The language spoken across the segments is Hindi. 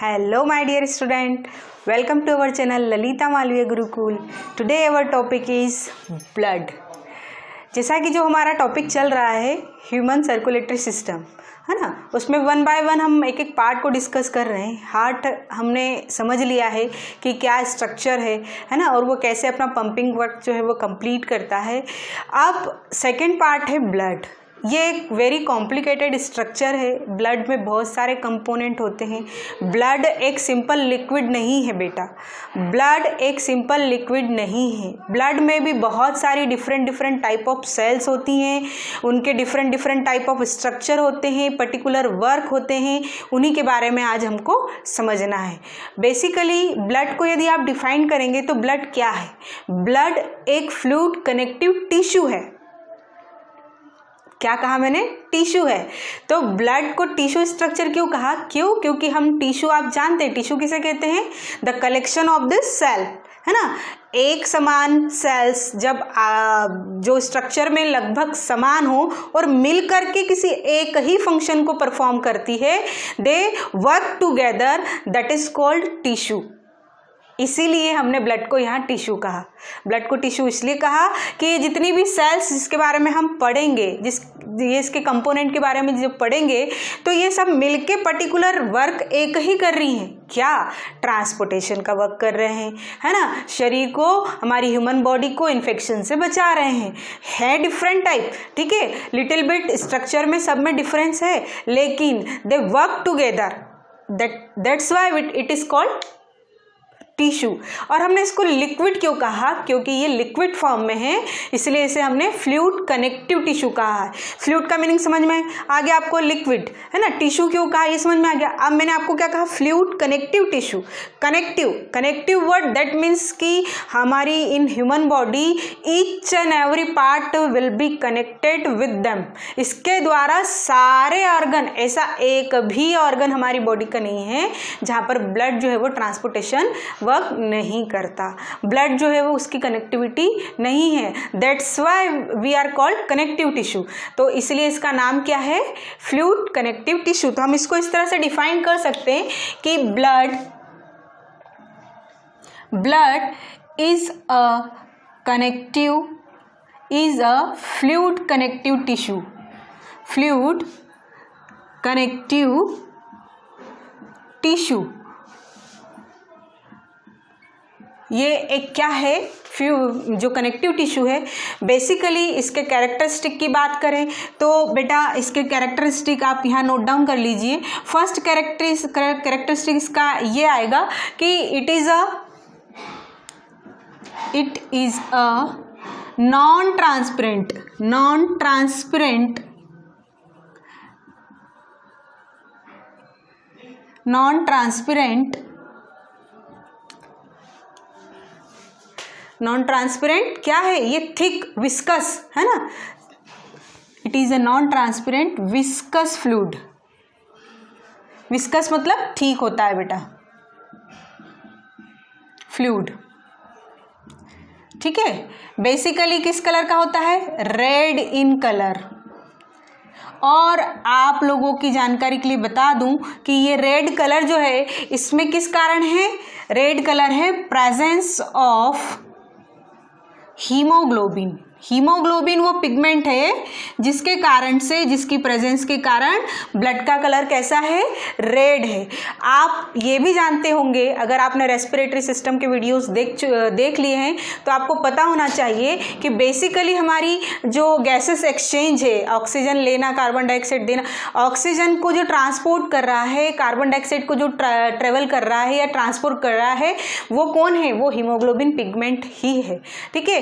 Hello my dear student, welcome to our channel Lalita Malviya Gurukul. Today our topic is blood. जैसा कि जो हमारा टॉपिक चल रहा है ह्यूमन सर्कुलेटरी सिस्टम है ना, उसमें वन बाय वन हम एक एक पार्ट को डिस्कस कर रहे हैं. हार्ट हमने समझ लिया है कि क्या स्ट्रक्चर है ना, और वो कैसे अपना पंपिंग वर्क जो है वो कंप्लीट करता है. अब सेकंड पार्ट है ब्लड. ये एक वेरी कॉम्प्लिकेटेड स्ट्रक्चर है. ब्लड में बहुत सारे कंपोनेंट होते हैं. ब्लड एक सिंपल लिक्विड नहीं है बेटा, ब्लड एक सिंपल लिक्विड नहीं है. ब्लड में भी बहुत सारी डिफरेंट टाइप ऑफ सेल्स होती हैं, उनके डिफरेंट टाइप ऑफ स्ट्रक्चर होते हैं, पर्टिकुलर वर्क होते हैं. उन्हीं के बारे में आज हमको समझना है. बेसिकली ब्लड को यदि आप डिफाइन करेंगे तो ब्लड क्या है? ब्लड एक फ्लूइड कनेक्टिव टिश्यू है. क्या कहा मैंने? टिश्यू है. तो ब्लड को टिश्यू स्ट्रक्चर क्यों कहा? क्योंकि हम टिश्यू, आप जानते हैं टिश्यू किसे कहते हैं? The collection of this cell, है ना. एक समान सेल्स जब जो स्ट्रक्चर में लगभग समान हो और मिल करके किसी एक ही फंक्शन को परफॉर्म करती है, they work together, that is called tissue. इसीलिए हमने ब्लड को यहाँ टिश्यू कहा. ब्लड को टिश्यू इसलिए कहा कि जितनी भी सेल्स जिसके बारे में हम पढ़ेंगे, ये इसके कंपोनेंट के बारे में जब पढ़ेंगे, तो ये सब मिलके पर्टिकुलर वर्क एक ही कर रही हैं. क्या? ट्रांसपोर्टेशन का वर्क कर रहे हैं, है ना. शरीर को, हमारी ह्यूमन बॉडी को इन्फेक्शन से बचा रहे हैं. है डिफरेंट टाइप, ठीक है, लिटिल बिट स्ट्रक्चर में सब में डिफरेंस है, लेकिन they work together. That's why it is called tissue. और हमने इसको लिक्विड क्यों कहा? क्योंकि ये लिक्विड फॉर्म में है, इसलिए इसे हमने फ्लूइड कनेक्टिव टिश्यू कहा है. फ्लूइड का मीनिंग समझ में आ गया आपको? लिक्विड, है ना. टिश्यू क्यों कहा ये समझ में आ गया. अब मैंने आपको क्या कहा? Fluid connective tissue. Connective word, that means कि हमारी in human body each and every part will be connected with them. इसके द्वारा सारे ऑर्गन, ऐसा एक भी ऑर्गन हमारी बॉडी का नहीं है जहाँ पर ब्लड जो है वो ट्रांसपोर्टेशन वर्क नहीं करता. ब्लड जो है वो उसकी कनेक्टिविटी नहीं है. That's why we are called connective tissue. तो इसलिए इसका नाम क्या है? Fluid connective tissue. तो हम इसको इस तरह से डिफाइन कर सकते हैं कि blood is a fluid connective tissue. Fluid connective tissue ये एक क्या है? जो कनेक्टिव टिश्यू है. बेसिकली इसके कैरेक्टरिस्टिक की बात करें तो बेटा इसके कैरेक्टरिस्टिक आप यहाँ नोट डाउन कर लीजिए. फर्स्ट कैरेक्टरिस्टिक इसका ये आएगा कि it is a non transparent क्या है? ये थिक विस्कस, है ना. It is a non transparent viscous fluid. Viscous मतलब ठीक होता है बेटा, फ्लूइड, ठीक है. बेसिकली किस कलर का होता है? Red in colour. और आप लोगों की जानकारी के लिए बता दूं कि ये रेड कलर जो है इसमें किस कारण है? रेड कलर है प्रेजेंस ऑफ हीमोग्लोबिन. हीमोग्लोबिन वो पिगमेंट है जिसके कारण से, जिसकी प्रेजेंस के कारण ब्लड का कलर कैसा है? रेड है. आप ये भी जानते होंगे, अगर आपने रेस्पिरेटरी सिस्टम के वीडियोस देख लिए हैं तो आपको पता होना चाहिए कि बेसिकली हमारी जो गैसेस एक्सचेंज है, ऑक्सीजन लेना, कार्बन डाइऑक्साइड देना, ऑक्सीजन को जो ट्रांसपोर्ट कर रहा है, कार्बन डाइऑक्साइड को जो ट्रेवल कर रहा है या ट्रांसपोर्ट कर रहा है, वो कौन है? वो हीमोग्लोबिन पिगमेंट ही है, ठीक है.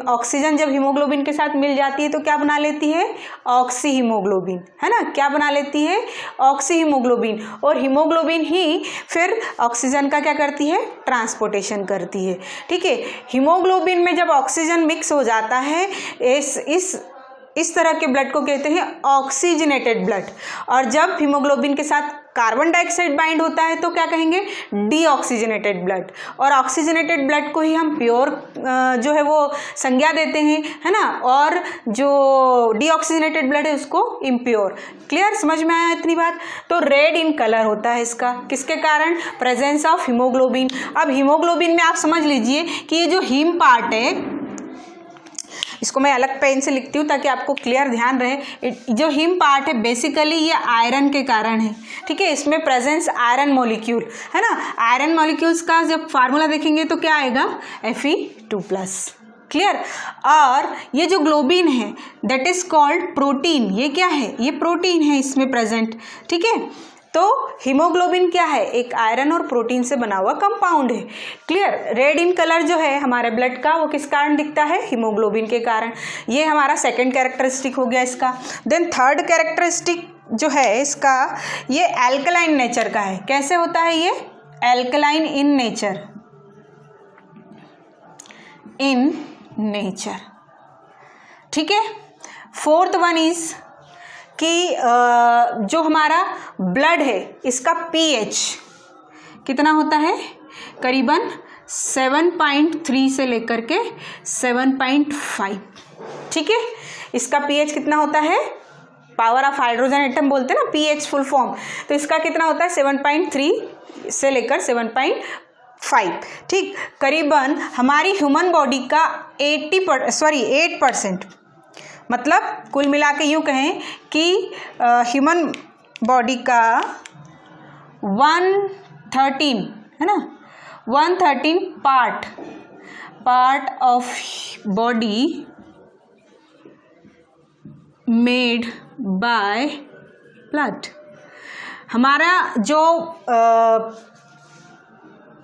ऑक्सीजन जब हीमोग्लोबिन के साथ मिल जाती है तो क्या बना लेती है? ऑक्सी हीमोग्लोबिन, है ना. क्या बना लेती है? Oxy haemoglobin. और हीमोग्लोबिन ही फिर ऑक्सीजन का क्या करती है? ट्रांसपोर्टेशन करती है, ठीक है. हीमोग्लोबिन में जब ऑक्सीजन मिक्स हो जाता है, इस तरह के ब्लड को कहते हैं ऑक्सीजनेटेड ब्लड. और जब हीमोग्लोबिन के साथ कार्बन डाइऑक्साइड बाइंड होता है तो क्या कहेंगे, डीऑक्सीजनेटेड ब्लड। और ऑक्सीजनेटेड ब्लड को ही हम प्योर जो है वो संज्ञा देते हैं, है ना, और जो डीऑक्सीजनेटेड ब्लड है उसको इम्प्योर। क्लियर, समझ में आया इतनी बात। तो रेड इन कलर होता है इसका, किसके कारण, प्रेजेंस ऑफ हीमोग्लोबिन। अब हीमोग्लोबिन में आप समझ लीजिए कि ये जो हीम पार्ट है, इसको मैं अलग पेन से लिखती हूँ ताकि आपको क्लियर ध्यान रहे। जो हिम पार्ट है बेसिकली ये आयरन के कारण है, ठीक है, इसमें प्रेजेंस आयरन मॉलिक्यूल है ना। आयरन मॉलिक्यूल्स का जब फार्मूला देखेंगे तो क्या आएगा, Fe2+। क्लियर। और ये जो ग्लोबिन है दैट इज कॉल्ड प्रोटीन, ये क्या है, ये प्रोटीन है इसमें प्रेजेंट, ठीक है। तो हीमोग्लोबिन क्या है, एक आयरन और प्रोटीन से बना हुआ कंपाउंड है। क्लियर। रेड इन कलर जो है हमारे ब्लड का वो किस कारण दिखता है, हीमोग्लोबिन के कारण। ये हमारा सेकंड कैरेक्टरिस्टिक हो गया इसका। देन थर्ड कैरेक्टरिस्टिक जो है इसका, ये एल्कलाइन नेचर का है। कैसे होता है ये, alkaline in nature, in nature, ठीक है। फोर्थ वन इज कि जो हमारा ब्लड है इसका पीएच कितना होता है, करीबन 7.3 से लेकर के 7.5, ठीक है। इसका पीएच कितना होता है, पावर ऑफ हाइड्रोजन एटम बोलते हैं ना, पीएच फुल फॉर्म, तो इसका कितना होता है 7.3 से लेकर 7.5, ठीक। करीबन हमारी ह्यूमन बॉडी का 8%, मतलब कुल मिला के यूँ कहें कि ह्यूमन बॉडी का 113 है ना, 113 part of body made by blood. हमारा जो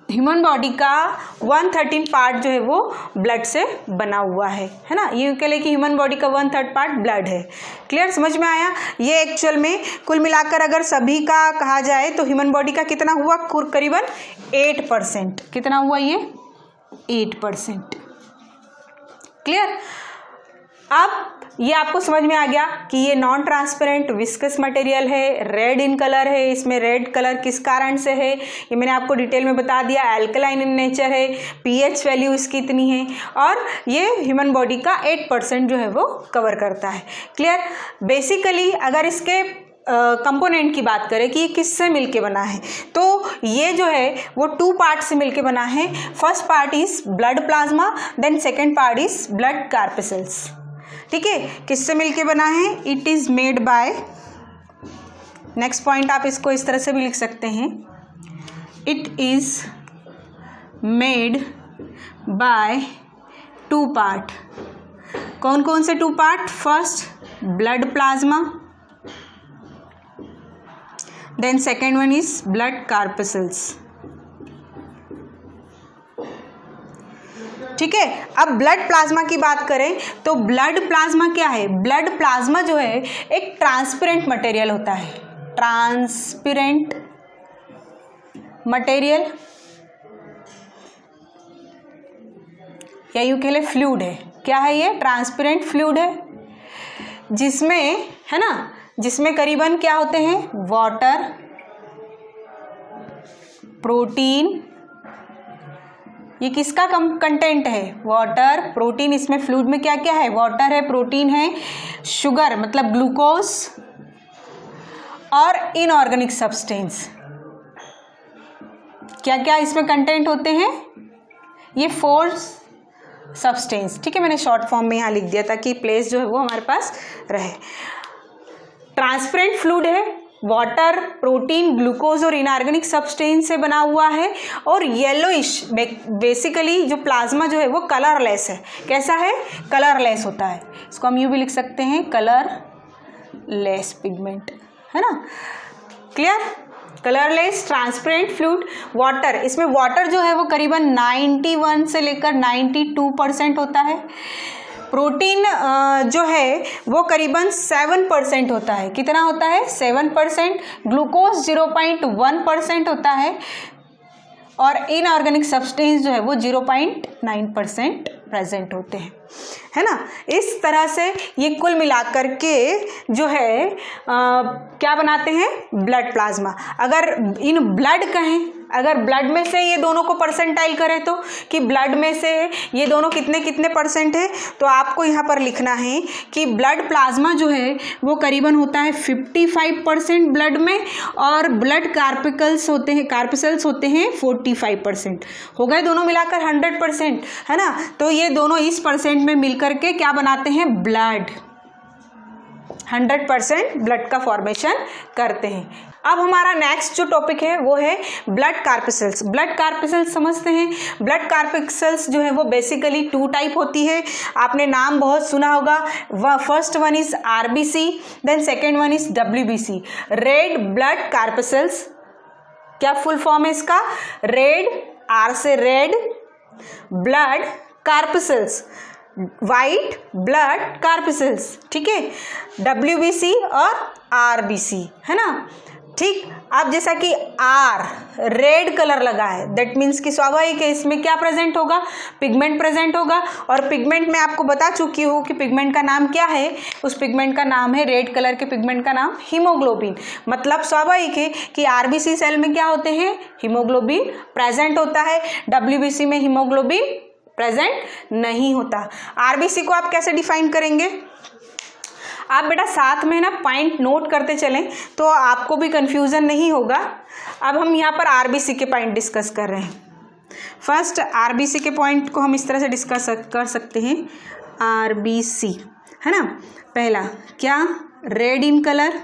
ह्यूमन बॉडी का 113 पार्ट जो है वो ब्लड से बना हुआ है ना। ये कह ले कि ह्यूमन बॉडी का 1/3 पार्ट ब्लड है। क्लियर, समझ में आया। ये एक्चुअल में कुल मिलाकर अगर सभी का कहा जाए तो ह्यूमन बॉडी का कितना हुआ, करीबन 8%। कितना हुआ ये, 8%। क्लियर। अब ये आपको समझ में आ गया कि ये नॉन ट्रांसपेरेंट विस्कस मटेरियल है, रेड इन कलर है। इसमें रेड कलर किस कारण से है ये मैंने आपको डिटेल में बता दिया। एल्कलाइन इन नेचर है, पीएच वैल्यू इसकी इतनी है, और ये ह्यूमन बॉडी का 8% जो है वो कवर करता है। क्लियर। बेसिकली अगर इसके कंपोनेंट की बात करें कि ये किससे मिलके बना है, तो ये जो है वो 2 पार्ट से मिलके बना है। First part is blood plasma, then second part is blood corpuscles. ठीक है, किससे मिलके बना है, it is made by, next point आप इसको इस तरह से भी लिख सकते हैं, it is made by 2 part. कौन कौन से 2 part, first blood plasma, then second one is blood corpuscles. ठीक है। अब ब्लड प्लाज्मा की बात करें तो ब्लड प्लाज्मा क्या है, ब्लड प्लाज्मा जो है एक ट्रांसपेरेंट मटेरियल होता है, ट्रांसपेरेंट मटेरियल या यूं कह ले फ्लूइड है। क्या है ये, ट्रांसपेरेंट फ्लूइड है, जिसमें है ना, जिसमें करीबन क्या होते हैं, वाटर, प्रोटीन, ये किसका कंटेंट है, वाटर, प्रोटीन। इसमें फ्लूइड में क्या क्या है, वाटर है, प्रोटीन है, शुगर मतलब ग्लूकोज, और इनऑर्गेनिक सब्सटेंस। क्या क्या इसमें कंटेंट होते हैं, ये 4 सब्सटेंस। ठीक है, मैंने शॉर्ट फॉर्म में यहाँ लिख दिया ताकि प्लेस जो है वो हमारे पास रहे। ट्रांसपेरेंट फ्लूइड है, वाटर, प्रोटीन, ग्लूकोज और इनऑर्गेनिक सब्सटेंस से बना हुआ है, और येलोइश, बेसिकली जो प्लाज्मा जो है वो कलरलेस है। कैसा है, कलरलेस होता है। इसको हम यूँ भी लिख सकते हैं, कलरलेस पिगमेंट, है ना। Clear. Colourless transparent fluid, water, इसमें वाटर जो है वो करीबन 91 से लेकर 92% होता है। प्रोटीन जो है वो करीबन 7% होता है। कितना होता है, 7%। ग्लूकोज 0.1% होता है, और इनऑर्गेनिक सब्सटेंस जो है वो 0.9% प्रेजेंट होते हैं, है ना। इस तरह से ये कुल मिलाकर के जो है क्या बनाते हैं, ब्लड प्लाज्मा। अगर इन ब्लड कहें, अगर ब्लड में से ये दोनों को परसेंटाइल करें तो कि ब्लड में से ये दोनों कितने कितने परसेंट है, तो आपको यहाँ पर लिखना है कि ब्लड प्लाज्मा जो है वो करीबन होता है 55% ब्लड में, और ब्लड कार्पिकल्स होते हैं, कार्पिसल्स होते हैं 45%। हो गए दोनों मिलाकर 100%, है ना। तो ये दोनों इस परसेंट में मिलकर के क्या बनाते हैं, ब्लड, 100% ब्लड का फॉर्मेशन करते हैं। अब हमारा नेक्स्ट जो टॉपिक है वो है ब्लड कार्पिसल्स। ब्लड कार्पिसल्स समझते हैं। ब्लड कार्पिसल्स जो है वो बेसिकली 2 टाइप होती है। आपने नाम बहुत सुना होगा। First one is RBC, then second one is WBC, red blood corpuscles. क्या फुल फॉर्म है इसका, रेड, आर से red, blood corpuscles, white blood corpuscles, ठीक है, डब्ल्यूबीसी और आरबीसी, है ना। ठीक, अब जैसा कि आर रेड कलर लगा है, दैट मीन्स कि स्वाभाविक है इसमें क्या प्रेजेंट होगा, पिगमेंट प्रेजेंट होगा। और पिगमेंट मैं आपको बता चुकी हूँ कि पिगमेंट का नाम क्या है, उस पिगमेंट का नाम है, रेड कलर के पिगमेंट का नाम हीमोग्लोबिन। मतलब स्वाभाविक है कि आरबीसी सेल में क्या होते हैं, हीमोग्लोबिन प्रेजेंट होता है, डब्ल्यूबीसी में हीमोग्लोबिन प्रेजेंट नहीं होता। आरबीसी को आप कैसे डिफाइन करेंगे, आप बेटा साथ में ना पॉइंट नोट करते चलें तो आपको भी कंफ्यूजन नहीं होगा। अब हम यहाँ पर आरबीसी के पॉइंट डिस्कस कर रहे हैं। फर्स्ट आरबीसी के पॉइंट को हम इस तरह से डिस्कस कर सकते हैं, आरबीसी, है ना। पहला क्या, रेड इन कलर,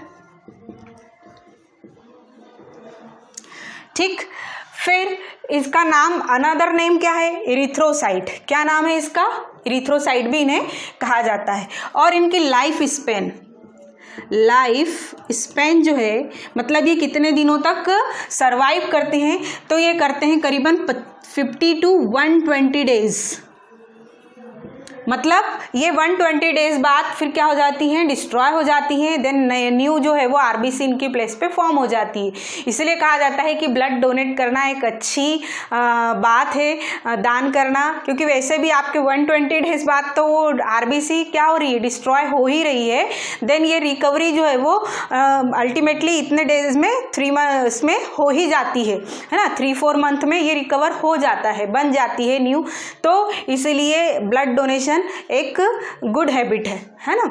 ठीक। फिर इसका नाम, अनदर नेम क्या है, इरिथ्रोसाइट। क्या नाम है इसका, इरिथ्रोसाइट भी इन्हें कहा जाता है। और इनकी लाइफ स्पेन, लाइफ स्पेन जो है मतलब ये कितने दिनों तक सरवाइव करते हैं, तो ये करते हैं करीबन 50 to 120 डेज। मतलब ये 120 डेज बाद फिर क्या हो जाती हैं, डिस्ट्रॉय हो जाती हैं, देन न्यू जो है वो आरबीसी इनकी प्लेस पे फॉर्म हो जाती है। इसलिए कहा जाता है कि ब्लड डोनेट करना एक अच्छी बात है, दान करना, क्योंकि वैसे भी आपके 120 डेज बाद तो वो आरबीसी क्या हो रही है, डिस्ट्रॉय हो ही रही है। देन ये रिकवरी जो है वो अल्टीमेटली इतने डेज में 3 मंथ्स में हो ही जाती है ना, 3-4 मंथ में ये रिकवर हो जाता है, बन जाती है न्यू। तो इसीलिए ब्लड डोनेशन एक गुड हैबिट है ना।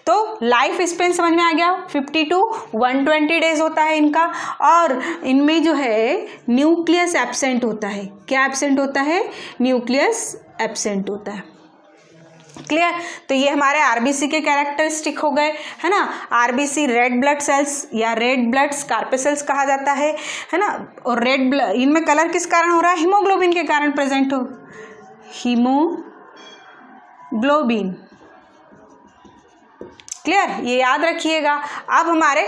तो लाइफ स्पेन समझ में आ गया, 50 to 120 डेज होता है इनका। और इनमें जो है न्यूक्लियस एब्सेंट होता है। क्या एब्सेंट होता है, न्यूक्लियस एब्सेंट होता है। क्लियर। तो ये हमारे आरबीसी के कैरेक्टरिस्टिक हो गए, है ना। आरबीसी रेड ब्लड सेल्स या रेड ब्लड कार्पेसल्स कहा जाता है ना। और रेड ब्लड, इनमें कलर किस कारण हो रहा है, हीमोग्लोबिन के कारण प्रेजेंट हो, हीमोग्लोबिन। क्लियर, ये याद रखिएगा। अब हमारे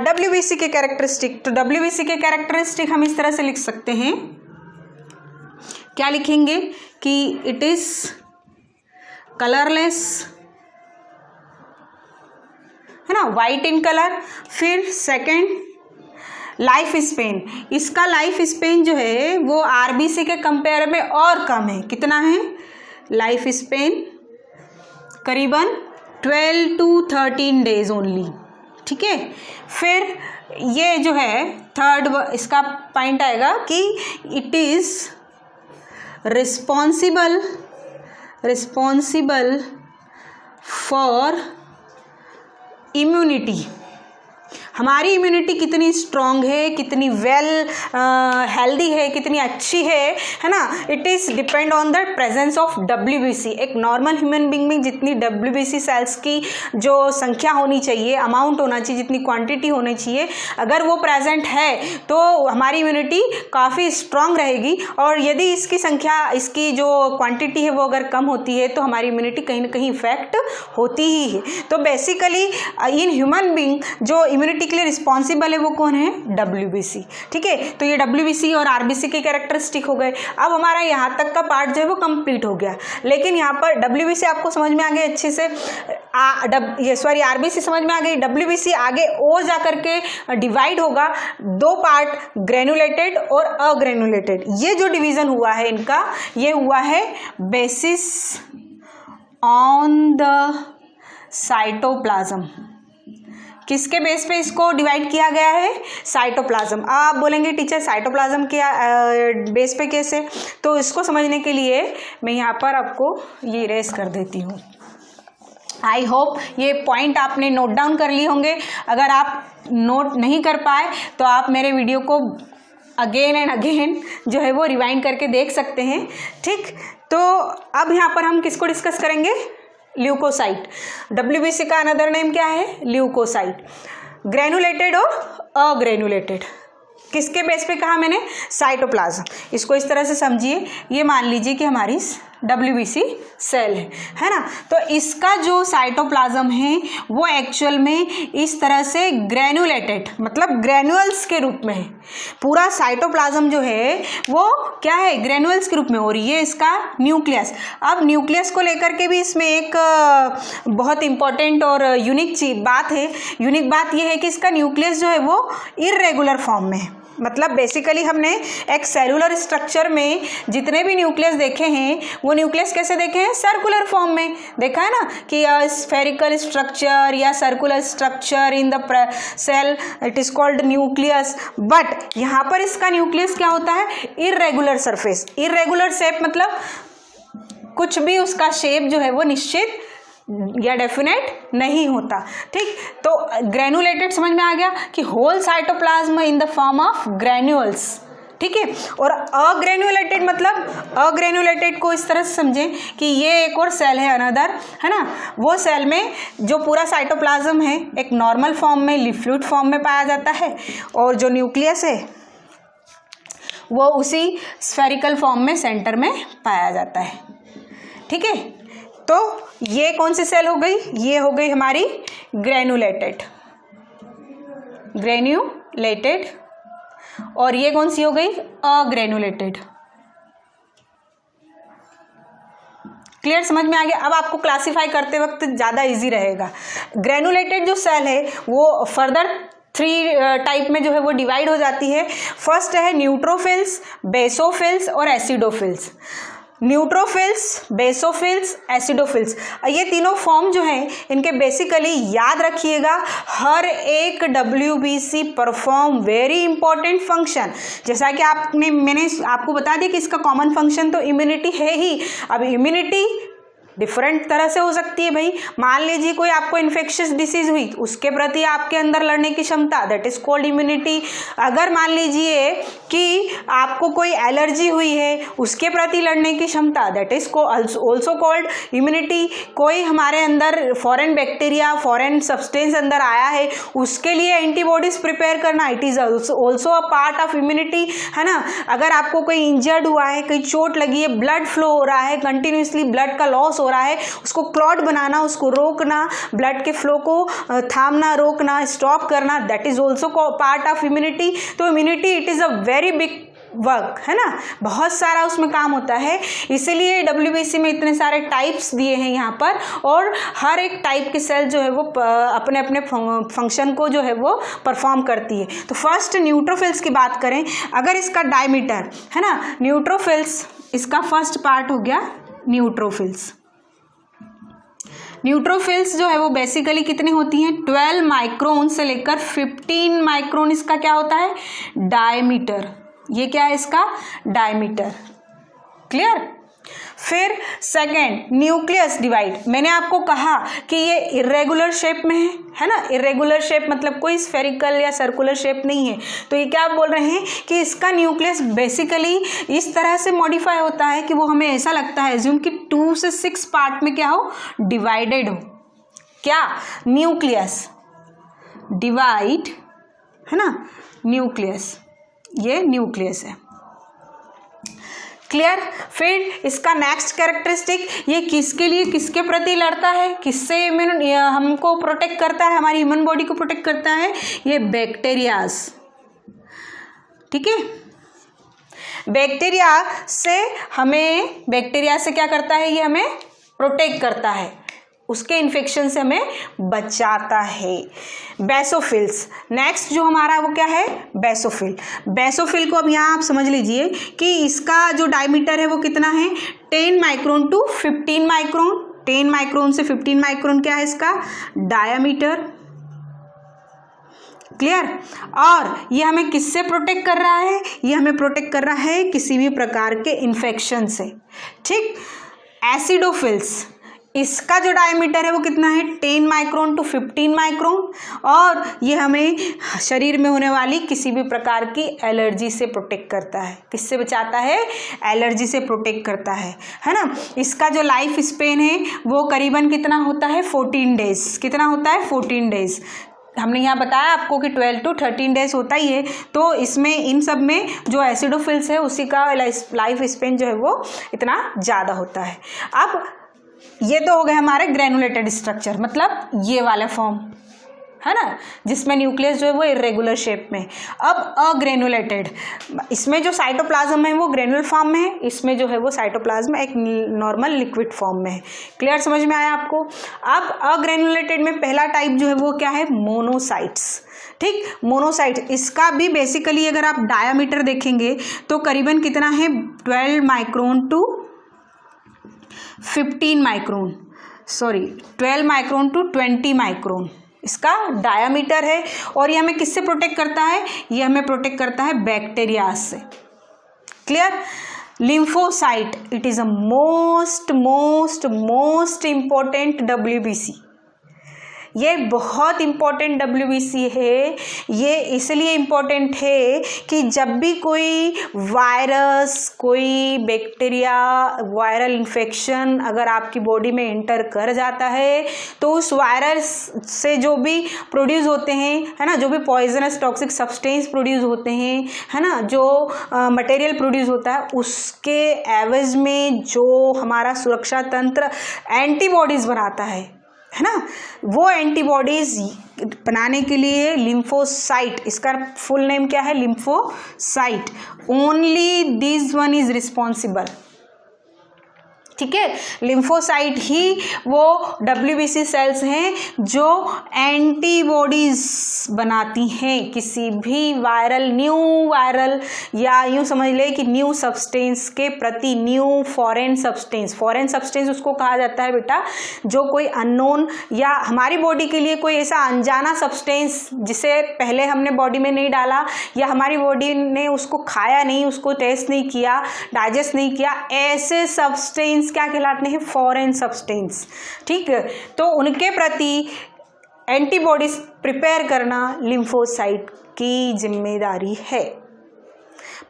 डब्ल्यूबीसी के कैरेक्टरिस्टिक, तो डब्ल्यूबीसी के कैरेक्टरिस्टिक हम इस तरह से लिख सकते हैं, क्या लिखेंगे कि इट इज कलरलेस, है ना, वाइट इन कलर। फिर सेकंड लाइफ स्पेन, इसका लाइफ स्पेन जो है वो आरबीसी के कंपेयर में और कम है। कितना है लाइफ स्पेन, करीबन 12 to 13 डेज ओनली, ठीक है। फिर ये जो है थर्ड इसका पॉइंट आएगा कि it is responsible for immunity. हमारी इम्यूनिटी कितनी स्ट्रॉन्ग है, कितनी वेल हेल्दी है, कितनी अच्छी है ना, it is depend on the presence of WBC. एक नॉर्मल ह्यूमन बीइंग में जितनी डब्ल्यूबीसी सेल्स की जो संख्या होनी चाहिए, अमाउंट होना चाहिए, जितनी क्वांटिटी होनी चाहिए, अगर वो प्रेजेंट है तो हमारी इम्यूनिटी काफ़ी स्ट्रॉन्ग रहेगी। और यदि इसकी संख्या, इसकी जो क्वांटिटी है वो अगर कम होती है तो हमारी इम्यूनिटी कहीं ना कहीं इफेक्ट होती ही है। तो बेसिकली इन ह्यूमन बीइंग जो इम्यूनिटी एक्टिविटी के लिए रिस्पॉन्सिबल है वो कौन है, WBC। ठीक है, तो ये WBC और RBC के कैरेक्टरिस्टिक हो गए। अब हमारा यहाँ तक का पार्ट जो है वो कंप्लीट हो गया। लेकिन यहाँ पर WBC आपको समझ में आ गई अच्छे से, RBC समझ में आ गई। WBC आगे और जा करके डिवाइड होगा, दो पार्ट, ग्रेनुलेटेड और अग्रेनुलेटेड। ये जो डिवीजन हुआ है इनका, ये हुआ है बेसिस ऑन द साइटोप्लाज्म। किसके बेस पे इसको डिवाइड किया गया है, साइटोप्लाज्म। आप बोलेंगे टीचर साइटोप्लाज्म के बेस पे कैसे, तो इसको समझने के लिए मैं यहाँ पर आपको ये इरेज कर देती हूँ। आई होप ये पॉइंट आपने नोट डाउन कर लिए होंगे। अगर आप नोट नहीं कर पाए तो आप मेरे वीडियो को अगेन एंड अगेन जो है वो रिवाइंड करके देख सकते हैं। ठीक, तो अब यहाँ पर हम किसको डिस्कस करेंगे, ल्यूकोसाइट। WBC का अनदर नेम क्या है, ल्यूकोसाइट। ग्रेनुलेटेड और अग्रेनुलेटेड, किसके बेस पे कहा मैंने, साइटोप्लाज्म। इसको इस तरह से समझिए, ये मान लीजिए कि हमारी WBC सेल है ना, तो इसका जो साइटोप्लाज्म है वो एक्चुअल में इस तरह से ग्रेनुलेटेड, मतलब ग्रेनुअल्स के रूप में है। पूरा साइटोप्लाज्म जो है वो क्या है, ग्रेनुअल्स के रूप में। और ये इसका न्यूक्लियस। अब न्यूक्लियस को लेकर के भी इसमें एक बहुत इंपॉर्टेंट और यूनिक बात है। यूनिक बात ये है कि इसका न्यूक्लियस जो है वो इर्रेगुलर फॉर्म में है। मतलब बेसिकली हमने एक सेलुलर स्ट्रक्चर में जितने भी न्यूक्लियस देखे हैं वो न्यूक्लियस कैसे देखे हैं, सर्कुलर फॉर्म में देखा है ना, कि स्फेरिकल स्ट्रक्चर या circular structure in the cell, it is called nucleus. But यहाँ पर इसका न्यूक्लियस क्या होता है, इर्रेगुलर सरफेस। इर्रेगुलर शेप मतलब कुछ भी उसका शेप जो है वो निश्चित या डेफिनेट नहीं होता। ठीक, तो ग्रेनुलेटेड समझ में आ गया कि whole cytoplasm in the form of granules. ठीक है, और अग्रेनुलेटेड मतलब, अग्रेनुलेटेड को इस तरह से समझें कि ये एक और सेल है अनदर, है ना, वो सेल में जो पूरा साइटोप्लाज्म है एक नॉर्मल फॉर्म में, लिफ्लूइड फॉर्म में पाया जाता है, और जो न्यूक्लियस है वो उसी स्फेरिकल फॉर्म में सेंटर में पाया जाता है। ठीक है, तो ये कौन सी सेल हो गई, ये हो गई हमारी ग्रेनुलेटेड, ग्रेन्यूलेटेड। और ये कौन सी हो गई, अग्रेनुलेटेड। क्लियर, समझ में आ गया। अब आपको क्लासिफाई करते वक्त ज़्यादा इजी रहेगा। ग्रेनुलेटेड जो सेल है वो फर्दर 3 टाइप में जो है वो डिवाइड हो जाती है। फर्स्ट है न्यूट्रोफिल्स, बेसोफिल्स और एसिडोफिल्स। न्यूट्रोफिल्स, बेसोफिल्स, एसिडोफिल्स, ये तीनों फॉर्म जो हैं इनके बेसिकली याद रखिएगा, हर एक WBC perform very important function. जैसा कि मैंने आपको बता दिया कि इसका कॉमन फंक्शन तो इम्यूनिटी है ही। अब इम्यूनिटी डिफरेंट तरह से हो सकती है भाई। मान लीजिए कोई आपको इन्फेक्शियस डिसीज हुई, उसके प्रति आपके अंदर लड़ने की क्षमता, दैट इज कॉल्ड इम्यूनिटी। अगर मान लीजिए कि आपको कोई एलर्जी हुई है, उसके प्रति लड़ने की क्षमता, that is also called immunity. कोई हमारे अंदर फॉरेन बैक्टीरिया, फॉरेन सब्सटेंस अंदर आया है, उसके लिए एंटीबॉडीज प्रिपेयर करना, it is also a part of immunity, है ना। अगर आपको कोई इंजर्ड हुआ है, कोई चोट लगी है, ब्लड फ्लो हो रहा है, कंटिन्यूसली ब्लड का लॉस हो रहा है, उसको क्लॉट बनाना, उसको रोकना, ब्लड के फ्लो को थामना, रोकना, स्टॉप करना, that is also part of immunity. तो immunity it is a very big work, है ना, बहुत सारा उसमें काम होता है। इसीलिए WBC में इतने सारे टाइप्स दिए हैं यहाँ पर, और हर एक टाइप की सेल जो है वो अपने अपने फंक्शन को जो है वो परफॉर्म करती है। तो फर्स्ट न्यूट्रोफिल्स की बात करें, अगर इसका डायमीटर है ना, न्यूट्रोफिल्स इसका फर्स्ट पार्ट हो गया न्यूट्रोफिल्स। न्यूट्रोफिल्स जो है वो बेसिकली कितनी होती हैं, 12 माइक्रोन से लेकर 15 माइक्रोन इसका क्या होता है, डायमीटर। ये क्या है इसका, डायमीटर। क्लियर। फिर सेकेंड, न्यूक्लियस डिवाइड। मैंने आपको कहा कि ये इरेगुलर शेप में है ना, इरेगुलर शेप मतलब कोई स्फेरिकल या सर्कुलर शेप नहीं है। तो ये क्या बोल रहे हैं कि इसका न्यूक्लियस बेसिकली इस तरह से मॉडिफाई होता है कि वो हमें ऐसा लगता है एज्यूम कि 2 से 6 पार्ट में क्या हो, डिवाइडेड हो। क्या, न्यूक्लियस डिवाइड, है ना, न्यूक्लियस, ये न्यूक्लियस है। क्लियर। फिर इसका नेक्स्ट कैरेक्टरिस्टिक, ये किसके लिए, किसके प्रति लड़ता है, किससे हमको प्रोटेक्ट करता है, हमारी ह्यूमन बॉडी को प्रोटेक्ट करता है, ये बैक्टीरियाज। ठीक है, बैक्टीरिया से क्या करता है, ये हमें प्रोटेक्ट करता है, उसके इन्फेक्शन से हमें बचाता है। बेसोफिल्स, नेक्स्ट जो हमारा वो क्या है, बेसोफिल। बेसोफिल को अब यहाँ आप समझ लीजिए कि इसका जो डायमीटर है वो कितना है, 10 माइक्रोन टू 15 माइक्रोन। 10 माइक्रोन से 15 माइक्रोन क्या है इसका डायमीटर। क्लियर। और ये हमें किससे प्रोटेक्ट कर रहा है, ये हमें प्रोटेक्ट कर रहा है किसी भी प्रकार के इन्फेक्शन से। ठीक। एसिडोफिल्स, इसका जो डायमीटर है वो कितना है, 10 माइक्रोन टू 15 माइक्रोन, और ये हमें शरीर में होने वाली किसी भी प्रकार की एलर्जी से प्रोटेक्ट करता है। किससे बचाता है, एलर्जी से प्रोटेक्ट करता है ना। इसका जो लाइफ स्पेन है वो करीबन कितना होता है, 14 डेज। कितना होता है, 14 डेज। हमने यहाँ बताया आपको कि 12 to 13 डेज होता ही है। तो इसमें इन सब में जो एसिडोफिल्स है उसी का लाइफ स्पेन जो है वो इतना ज़्यादा होता है। अब ये तो हो गए हमारे ग्रेनुलेटेड स्ट्रक्चर, मतलब ये वाला फॉर्म है ना, जिसमें न्यूक्लियस जो है वो इरेगुलर शेप में। अब अग्रेनुलेटेड, इसमें जो साइटोप्लाज्म है वो ग्रेनुलर फॉर्म में है, इसमें जो है वो साइटोप्लाज्म एक नॉर्मल लिक्विड फॉर्म में है। क्लियर, समझ में आया आपको। अब अग्रेनुलेटेड में पहला टाइप जो है वो क्या है, मोनोसाइट्स। ठीक, मोनोसाइट, इसका भी बेसिकली अगर आप डायामीटर देखेंगे तो करीबन कितना है, 12 micron to 15 micron, sorry 12 micron to 20 micron इसका डायामीटर है। और ये हमें किससे प्रोटेक्ट करता है, ये हमें प्रोटेक्ट करता है बैक्टीरिया से। Clear. Lymphocyte, it is a most important WBC। ये बहुत इम्पोर्टेंट WBC है। ये इसलिए इम्पोर्टेंट है कि जब भी कोई वायरस, कोई बैक्टीरिया, वायरल इन्फेक्शन अगर आपकी बॉडी में एंटर कर जाता है तो उस वायरस से जो भी प्रोड्यूस होते हैं, है ना, जो भी पॉइजनस टॉक्सिक सब्सटेंस प्रोड्यूस होते हैं, है ना, जो मटेरियल प्रोड्यूस होता है, उसके एवज में जो हमारा सुरक्षा तंत्र एंटीबॉडीज़ बनाता है ना, वो एंटीबॉडीज बनाने के लिए लिम्फोसाइट, इसका फुल नेम क्या है, lymphocyte, only this one is responsible. ठीक है, लिम्फोसाइट ही वो WBC सेल्स हैं जो एंटीबॉडीज बनाती हैं किसी भी न्यू वायरल या यूँ समझ ले कि न्यू सब्सटेंस के प्रति, न्यू फॉरेन सब्सटेंस उसको कहा जाता है बेटा, जो कोई अननोन या हमारी बॉडी के लिए कोई ऐसा अनजाना सब्सटेंस जिसे पहले हमने बॉडी में नहीं डाला या हमारी बॉडी ने उसको खाया नहीं, उसको टेस्ट नहीं किया, डाइजेस्ट नहीं किया, ऐसे सब्सटेंस क्या कहलाते हैं, फॉरेन सब्सटेंस। ठीक है, तो उनके प्रति एंटीबॉडीज प्रिपेयर करना लिम्फोसाइट की जिम्मेदारी है।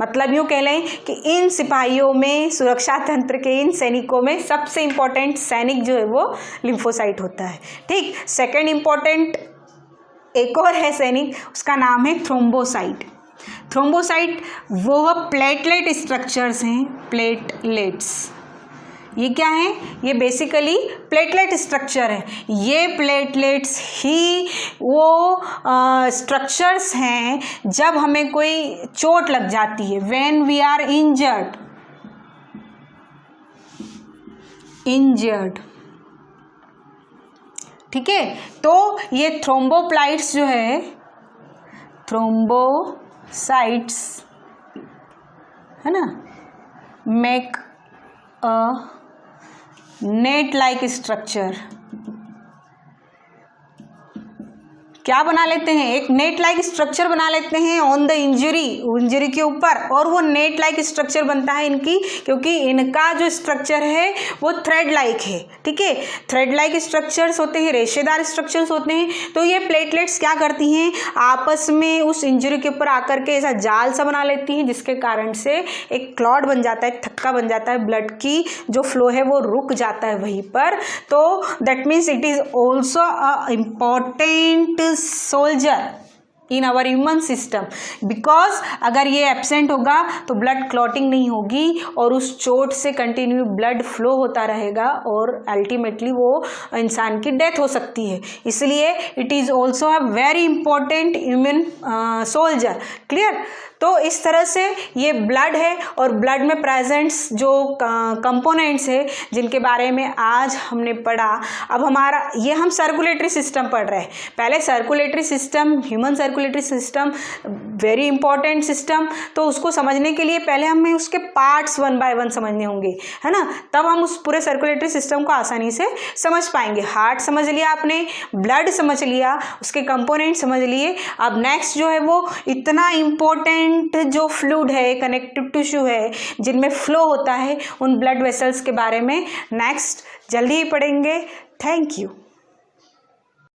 मतलब यूँ कह लें कि इन सिपाहियों में, सुरक्षा तंत्र के इन सैनिकों में सबसे इंपॉर्टेंट सैनिक जो है वो लिम्फोसाइट होता है। ठीक, सेकंड इंपॉर्टेंट एक और है सैनिक, उसका नाम है थ्रोम्बोसाइट। थ्रोम्बोसाइट वो प्लेटलेट स्ट्रक्चर्स हैं, प्लेटलेट्स। ये क्या है, ये बेसिकली प्लेटलेट स्ट्रक्चर है। ये प्लेटलेट्स ही वो स्ट्रक्चर्स हैं जब हमें कोई चोट लग जाती है, व्हेन वी आर इंजर्ड। ठीक है, तो ये थ्रोम्बोप्लाइट्स जो है, थ्रोम्बोसाइट्स है ना, make a net like structure. क्या बना लेते हैं, एक नेट लाइक स्ट्रक्चर बना लेते हैं ऑन द इंजरी के ऊपर, और वो नेट लाइक स्ट्रक्चर बनता है इनकी, क्योंकि इनका जो स्ट्रक्चर है वो थ्रेड लाइक है। ठीक है, थ्रेड लाइक स्ट्रक्चर्स होते हैं, रेशेदार स्ट्रक्चर्स होते हैं। तो ये प्लेटलेट्स क्या करती हैं, आपस में उस इंजरी के ऊपर आकर के ऐसा जाल सा बना लेती हैं, जिसके कारण से एक क्लॉट बन जाता है, थक्का बन जाता है, ब्लड की जो फ्लो है वो रुक जाता है वहीं पर। तो that means it is also a important soldier in our human system, because अगर ये एब्सेंट होगा तो ब्लड क्लॉटिंग नहीं होगी और उस चोट से कंटिन्यू ब्लड फ्लो होता रहेगा और अल्टीमेटली वो इंसान की डेथ हो सकती है। इसलिए it is also a very important human soldier. Clear? तो इस तरह से ये ब्लड है और ब्लड में प्रेजेंट्स जो कंपोनेंट्स है जिनके बारे में आज हमने पढ़ा। अब हमारा ये हम सर्कुलेटरी सिस्टम पढ़ रहे हैं। पहले circulatory system, human circulatory system very important system, तो उसको समझने के लिए पहले हमें उसके पार्ट्स वन बाय वन समझने होंगे, है ना, तब हम उस पूरे सर्कुलेटरी सिस्टम को आसानी से समझ पाएंगे। हार्ट समझ लिया आपने, ब्लड समझ लिया, उसके कंपोनेंट समझ लिए। अब नेक्स्ट जो है वो इतना इम्पोर्टेंट जो फ्लूइड है, कनेक्टिव टिश्यू है जिनमें फ्लो होता है, उन ब्लड वेसल्स के बारे में नेक्स्ट जल्दी ही पढ़ेंगे। Thank you.